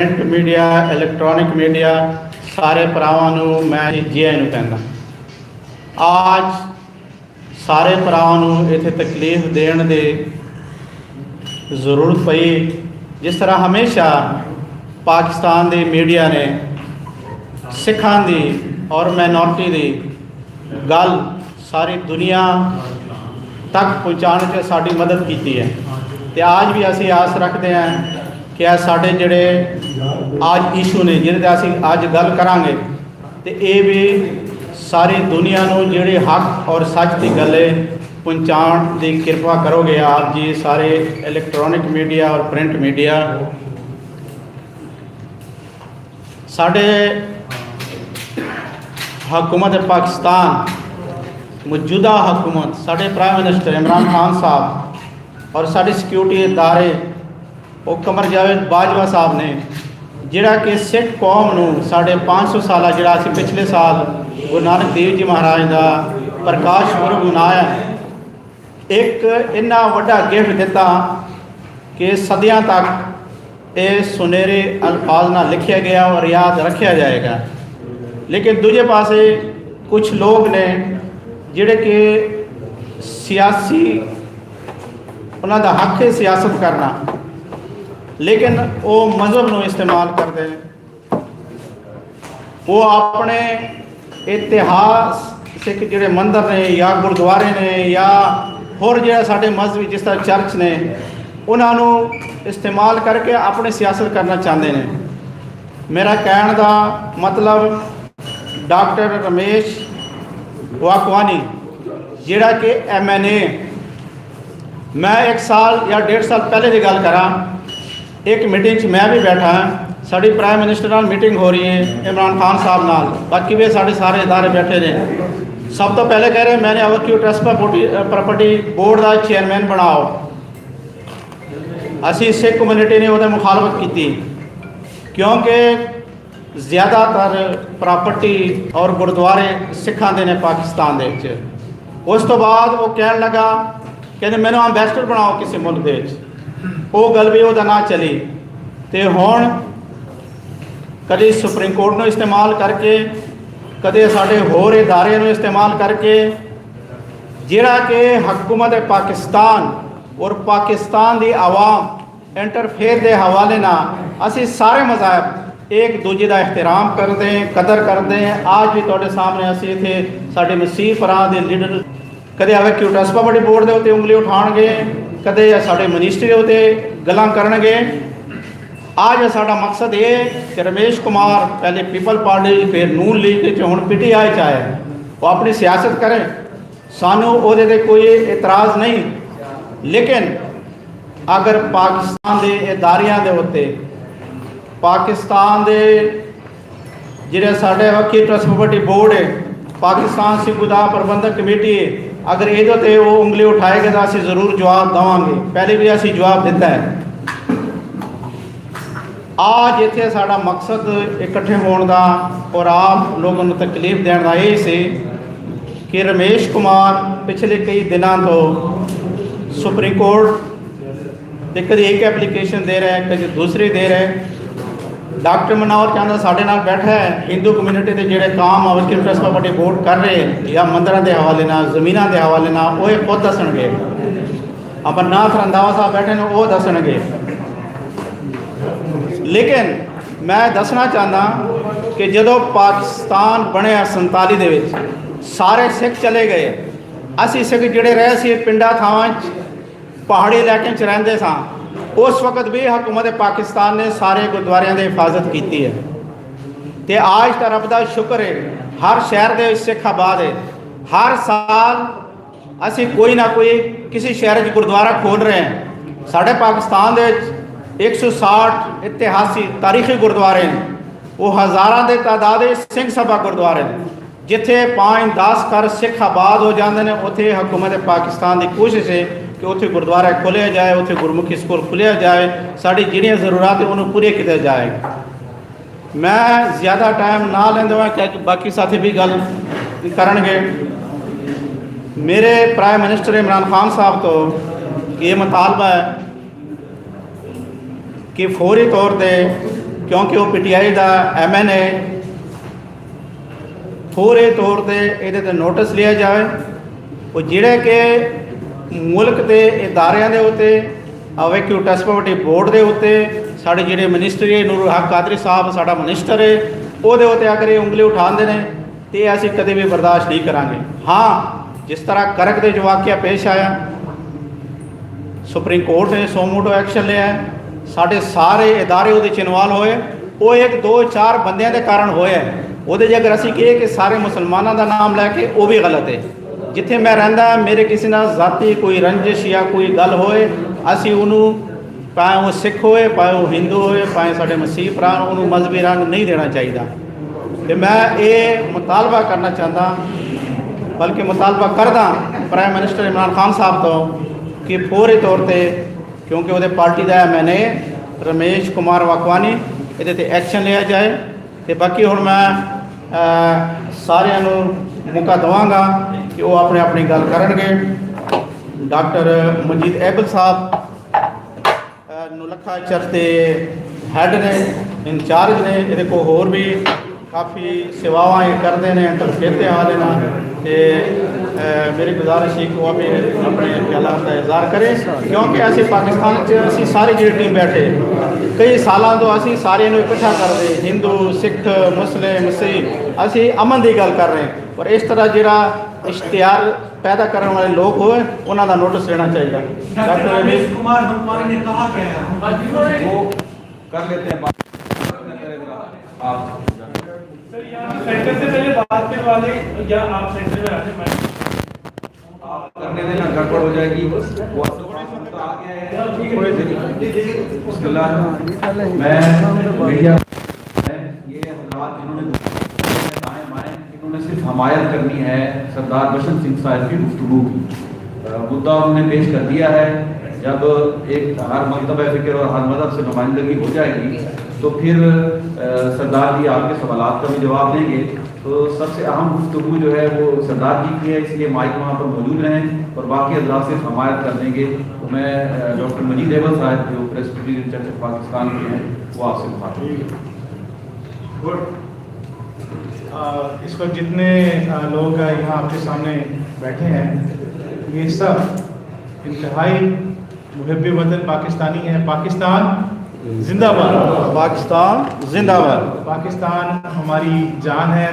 Print media, ਇਲੈਕਟ੍ਰॉनिक media सारे ਭਰਾਵਾਂ ਨੂੰ ਮੈਂ ਜੀ ਆਇਆਂ ਨੂੰ ਕਹਿੰਦਾ। आज सारे ਭਰਾਵਾਂ ਨੂੰ ਇੱਥੇ ਤਕਲੀਫ ਦੇਣ ਦੀ ਜ਼ਰੂਰਤ ਪਈ। जिस तरह हमेशा पाकिस्तान ਦੀ मीडिया ने सिखां दी और माइनॉरिटी की गल सारी दुनिया तक पहुँचाने से साड़ी मदद की है। तो आज भी असी आस रखते हैं कि आ साढ़े जोड़े आज इशू ने जिन्हें असी अज गल करांगे तो ये भी सारी दुनिया को जोड़े हक और सच की गल पहुँचाने की कृपा करोगे आप जी सारे इलैक्ट्रॉनिक मीडिया और प्रिंट मीडिया। साढ़े हुकूमत पाकिस्तान मौजूदा हुकूमत साढ़े प्राइम मिनिस्टर इमरान खान साहब और साढ़े सिक्योरिटी इदारे वो कमर जावेद बाजवा साहब ने जिहड़ा कि सिख कौम नूं साढ़े 500 साल जिहड़ा असीं पिछले साल गुरु नानक देव जी महाराज का प्रकाश पुरब मनाया, एक इन्ना वड्डा गिफ्ट दिता कि सदियां तक ये सुनहरे अल्फाज नाल लिखा गया और याद रखा जाएगा। लेकिन दूजे पासे कुछ लोग ने जिहड़े कि सियासी उन्हां दा हक है सियासत करना, लेकिन वो मज़हब को इस्तेमाल करते हैं। वो अपने इतिहास सिख जिहड़े मंदिर ने या गुरुद्वारे ने या होर जिहड़ा साडे मजहबी जिस तरह चर्च ने उन्होंने इस्तेमाल करके अपने सियासत करना चाहते हैं। मेरा कहने का मतलब डॉक्टर रमेश वाकवानी जिहड़ा कि MNA, मैं 1 साल या 1.5 साल पहले की गल करा, एक मीटिंग मैं भी बैठा हाँ, साड़ी प्राइम मिनिस्टर नाल मीटिंग हो रही है इमरान खान साहब नाल, बाकी भी साढ़े सारे इदारे बैठे ने। सब तो पहले कह रहे हैं मैंने अवर क्यू ट्रस्ट प्रॉपर्टी बोर्ड का चेयरमैन बनाओ। असी सिख कम्यूनिटी ने वो मुखालफत की क्योंकि ज़्यादातर प्रॉपर्टी और गुरुद्वारे सिखां दे ने पाकिस्तान दे। उस तो बाद वो कह लगा कहते मैंने अंबैसडर बनाओ किसी मुल्क दे, वो गल भी वो ना चली। तो हुण कभी सुप्रीम कोर्ट को इस्तेमाल करके कदे साढ़े होर इदारे को इस्तेमाल करके जिहड़ा कि हुकूमत पाकिस्तान और पाकिस्तान की आवाम इंटरफेयर के हवाले ना असी सारे मज़हब एक दूजे का एहतराम करते हैं, कदर करते हैं। आज भी तुहाडे सामने असी इत्थे साडे मसीह भरा दे लीडर कदे आवे क्यू ट्रस्ट प्रॉपर्टी बोर्ड के उत्ते उंगली उठाणगे, कदे साडे मिनिस्ट्री के उत्ते गल्लां करनगे। आज साडा मकसद ये कि रमेश कुमार पहले पीपल पार्टी फिर नून लीग हुण PTI आए, वो अपनी सियासत करें, सानू उहदे ते कोई इतराज़ नहीं। लेकिन अगर पाकिस्तान के इदारियां दे उत्ते पाकिस्तान के जिहड़े साडे वकील ट्रस्ट प्रॉपर्टी बोर्ड है, पाकिस्तान सिख गुरद्वारा प्रबंधक कमेटी है, अगर ये ते वो उंगली उठाएगा तो असीं ज़रूर जवाब देवांगे। पहले भी असीं जवाब दिता है। आज इत्थे साडा मकसद इकट्ठे होने का और आप लोगों को तकलीफ देने का ये सी कि रमेश कुमार पिछले कई दिनों तो सुप्रीम कोर्ट ते कभी एक एप्लीकेशन दे रहे हैं, कभी दूसरी दे रहे हैं। डॉक्टर मनोहर चांदा साढ़े नाल बैठा है, हिंदू कम्यूनिटी के जोड़े काम वकील ट्रस्ट प्रॉपर्टी बोर्ड कर रहे हैं या मंदिरों के हवाले ना जमीनों के हवाले ना वो खुद दसणगे। अमरनाथ रंधावा साहब बैठे ने वो दसणगे। लेकिन मैं दसना चाहता कि जदों पाकिस्तान बनया 47 दे विच सारे सिख चले गए, असी सिख जिहड़े रहे सी पिंडा थावां पहाड़ी इलाके च रहिंदे सां, उस वक्त भी हुकूमत पाकिस्तान ने सारे गुरुद्वारियां की हिफाजत की है। तो आज तो रब का शुक्र है हर शहर के सिख आबाद है। हर साल असी कोई ना कोई किसी शहर च गुरुद्वारा खोल रहे हैं। साढ़े पाकिस्तान दे 160 इतिहासी तारीखी गुरुद्वारे हैं, वो हज़ारों के तादाद सिंह सभा गुरुद्वारे हैं, जिथे 5-10 घर सिख आबाद हो जाते हैं। उत्थे हुकूमत पाकिस्तान की कोशिश है कि उत्थे गुरुद्वारा खोलिया जाए, उत्थे गुरमुखी स्कूल खुलिया जाए, साड़ी जिहड़ियां ज़रूरत है उन्होंने पूरे किया जाए। मैं ज़्यादा टाइम ना लेंदा हुआ क्योंकि बाकी साथी भी गल करनगे। मेरे प्राइम मिनिस्टर इमरान खान साहब तो ये मुतालबा है कि फौरी तौर पर क्योंकि वो PTI का MN है, पूरे तौर पर ये नोटिस लिया जाए। वो जिहड़े कि मुल्क के इदारियां दे उत्ते वैक्यू ट्रांसपोर्ट बोर्ड के उत्ते साढ़े जिहड़े मिनिस्टर है नूरुल हक कादरी साहब साडा मिनिस्टर है, ਉਹਦੇ ਉੱਤੇ अगर ये उंगली उठाते हैं तो असी कदे भी बर्दाश्त नहीं करांगे। हाँ, जिस तरह करक के जो वाक़या पेश आया, सुप्रीम कोर्ट ने सोमोटो एक्शन लिया है, साढ़े सारे इदारे वो इन्वॉल्व होए, वो 1 2 4 बंदियां के कारण होए है। वो अगर असी कहिए कि सारे मुसलमानों का नाम लैके वो भी गलत है। जिथे मैं रहिंदा मेरे किसी ना जाती कोई रंजिश या कोई गल होए, असी उन्होंने भाएं वो सिख होए, भाएं वो हिंदू होए, भाएं साढ़े मसीह भरा, उन्होंने मजहबी रंग नहीं देना चाहिए। तो मैं ये मुतालबा करना चाहता, बल्कि मुतालबा करदा प्राइम मिनिस्टर इमरान खान साहब तो कि फौरी तौर पर, क्योंकि वो पार्टी का MN रमेश कुमार वाकवानी, ये एक्शन लिया जाए। तो बाकी हुण मैं सारिਆਂ ਨੂੰ मौका देवांगा कि वो अपने अपनी गल करनगे। डॉक्टर मजीद ऐबल साहब नुलखा चर्च के हैड ने, इंचार्ज ने, ये को होर भी काफ़ी सेवावां करते हैं, तलखेते वाले ना। तो मेरी गुजारिश है कि वो भी अपने ख्यालात का इजहार करें, क्योंकि असी पाकिस्तान असी सारी जी टीम बैठे कई सालों तो असी सारे इकट्ठा करते, हिंदू सिख मुस्लिम मसीह, असी अमन की गल कर रहे हैं। पर इस तरह जरा इश्तिहार पैदा करने वाले लोग होए उन्हों का नोटिस लेना चाहिए। डॉक्टर रमेश कुमार वाकवानी ने कहा क्या है वो कर लेते हैं आप सेंटर से पहले बात करने वाले या आप सेंटर में आते हैं, आप करने देना, गड़बड़ हो जाएगी। वो आ गया है, बिस्मिल्लाह। मैं मीडिया ये हजरात जिन्होंने इन्होंने सिर्फ हमायत करनी है सरदार बसंत सिंह साहब की गुफ्तगू की। मुद्दा उन्होंने पेश कर दिया है। जब एक हर मकतब फ़िक्र और हर मज़हब से नुमाइंदगी हो जाएगी तो फिर सरदार जी आपके सवालात का भी जवाब देंगे। तो सबसे अहम गुफ्तगू जो है वो सरदार जी की है, इसलिए माइक वहाँ पर मौजूद रहें और बाकी हजरात सिर्फ हमायत कर देंगे। तो मैं डॉक्टर मजीद ऐबल साहब जो प्रेसिडेंट चर्च ऑफ पाकिस्तान के हैं वो आपसे बात करेंगे। गुड। इस वक्त जितने लोग यहाँ आपके सामने बैठे हैं, ये सब इंतहाई मुहब्बे वतन पाकिस्तानी हैं। पाकिस्तान जिंदाबाद, पाकिस्तान जिंदाबाद, पाकिस्तान हमारी जान है।